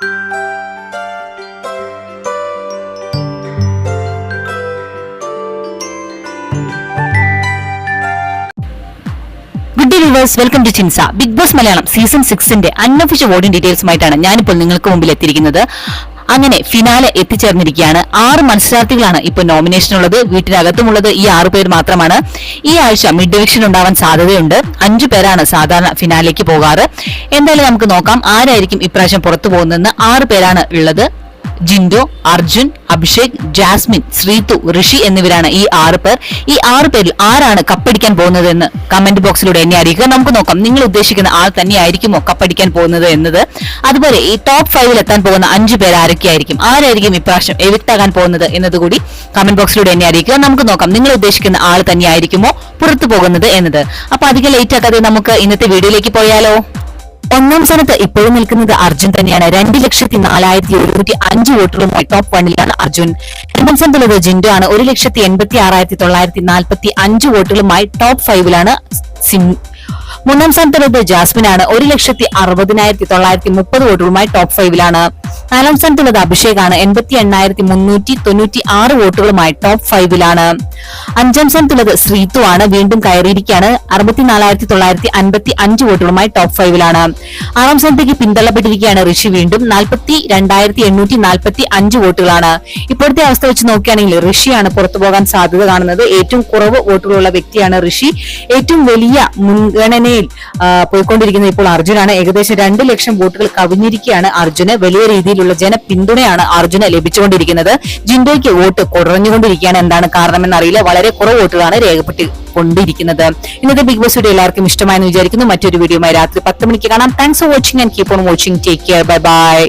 Good day viewers, welcome to ചിൻസ. Big boss Malayalam season 6ന്റെ unofficial voting ഡീറ്റെയിൽസുമായിട്ടാണ് ഞാനിപ്പോൾ നിങ്ങൾക്ക് മുമ്പിൽ എത്തിയിരിക്കുന്നത്. അങ്ങനെ ഫിനാലെ എത്തിച്ചേർന്നിരിക്കുകയാണ്. 6 മത്സരാർത്ഥികളാണ് ഇപ്പോൾ നോമിനേഷൻ ഉള്ളത്. വീട്ടിനകത്തുമുള്ളത് ഈ 6 പേര് മാത്രമാണ്. ഈ ആഴ്ച മിഡ് ഡിവിഷൻ ഉണ്ടാവാൻ സാധ്യതയുണ്ട്. 5 പേരാണ് സാധാരണ ഫിനാലേക്ക് പോകാറ്. എന്തായാലും നമുക്ക് നോക്കാം ആരായിരിക്കും ഇപ്രാവശ്യം പുറത്തു പോകുന്നതെന്ന്. 6 പേരാണ് ഉള്ളത്. ജിൻഡോ, അർജുൻ, അഭിഷേക്, ജാസ്മിൻ, ശ്രീതു, ഋഷി എന്നിവരാണ് ഈ 6 പേർ. ഈ 6 പേരിൽ ആരാണ് കപ്പടിക്കാൻ പോകുന്നത് എന്ന് കമന്റ് ബോക്സിലൂടെ എന്നെ അറിയിക്കുക. നമുക്ക് നോക്കാം നിങ്ങൾ ഉദ്ദേശിക്കുന്ന ആൾ തന്നെയായിരിക്കുമോ കപ്പടിക്കാൻ പോകുന്നത് എന്നത്. അതുപോലെ ഈ ടോപ്പ് 5-ൽ എത്താൻ പോകുന്ന 5 പേർ ആരായിരിക്കും ഇപ്രാവശ്യം എവിക്ട് ആകാൻ പോകുന്നത് എന്നതുകൂടി കമന്റ് ബോക്സിലൂടെ എന്നെ അറിയിക്കുക. നമുക്ക് നോക്കാം നിങ്ങൾ ഉദ്ദേശിക്കുന്ന ആൾ തന്നെയായിരിക്കുമോ പുറത്തു പോകുന്നത് എന്നത്. അപ്പൊ അധികം ലേറ്റ് ആക്കാതെ നമുക്ക് ഇന്നത്തെ വീഡിയോയിലേക്ക് പോയാലോ. 1ാം സ്ഥാനത്ത് ഇപ്പോഴും നിൽക്കുന്നത് അർജുൻ തന്നെയാണ്. 2,04,705 വോട്ടുകളുമായി ടോപ്പ് 1-ലാണ് അർജുൻ. 2ാം സ്ഥാനത്തുള്ളത് ജിൻഡോ ആണ്. 1,86,945 വോട്ടുകളുമായി ടോപ്പ് 5-ലാണ്. 3ാം സ്ഥാനത്തുള്ളത് ജാസ്മിൻ ആണ്. 1,60,930 വോട്ടുകളുമായി ടോപ്പ് 5-ലാണ്. 4ാം സ്ഥാനത്തുള്ളത് അഭിഷേക് ആണ്. 88,396 വോട്ടുകളുമായി ടോപ്പ് 5-ലാണ്. 5ാം സ്ഥാനത്തുള്ളത് ശ്രീതു ആണ്. വീണ്ടും കയറിയിരിക്കുകയാണ്. 64,955 വോട്ടുകളുമായി ടോപ്പ് 5-ലാണ്. 6ാം സ്ഥാനത്തേക്ക് പിന്തള്ളപ്പെട്ടിരിക്കുകയാണ് ഋഷി. വീണ്ടും 42,845 വോട്ടുകളാണ്. ഇപ്പോഴത്തെ അവസ്ഥ വെച്ച് നോക്കുകയാണെങ്കിൽ ഋഷിയാണ് പുറത്തു പോകാൻ സാധ്യത കാണുന്നത്. ഏറ്റവും കുറവ് വോട്ടുകളുള്ള വ്യക്തിയാണ് ഋഷി. ഏറ്റവും വലിയ മുൻഗണനയിൽ പോയിക്കൊണ്ടിരിക്കുന്നത് ഇപ്പോൾ അർജുനാണ്. ഏകദേശം 2 ലക്ഷം വോട്ടുകൾ കവിഞ്ഞിരിക്കുകയാണ് അർജുന്. വലിയ രീതിയിലുള്ള ജനപിന്തുണയാണ് അർജുന് ലഭിച്ചുകൊണ്ടിരിക്കുന്നത്. ജിൻഡോയ്ക്ക് വോട്ട് കുറഞ്ഞുകൊണ്ടിരിക്കുകയാണ്. എന്താണ് കാരണമെന്ന് അറിയില്ല. വളരെ കുറവ് വോട്ടുകളാണ് രേഖപ്പെട്ടുകൊണ്ടിരിക്കുന്നത്. ഇന്നത്തെ ബിഗ് ബോസ് വീഡിയോ എല്ലാവർക്കും ഇഷ്ടമായെന്ന് വിചാരിക്കുന്നു. മറ്റൊരു വീഡിയോയുമായി രാത്രി 10 മണിക്ക് കാണാം. Thanks for watching and keep on watching. Take care. Bye bye.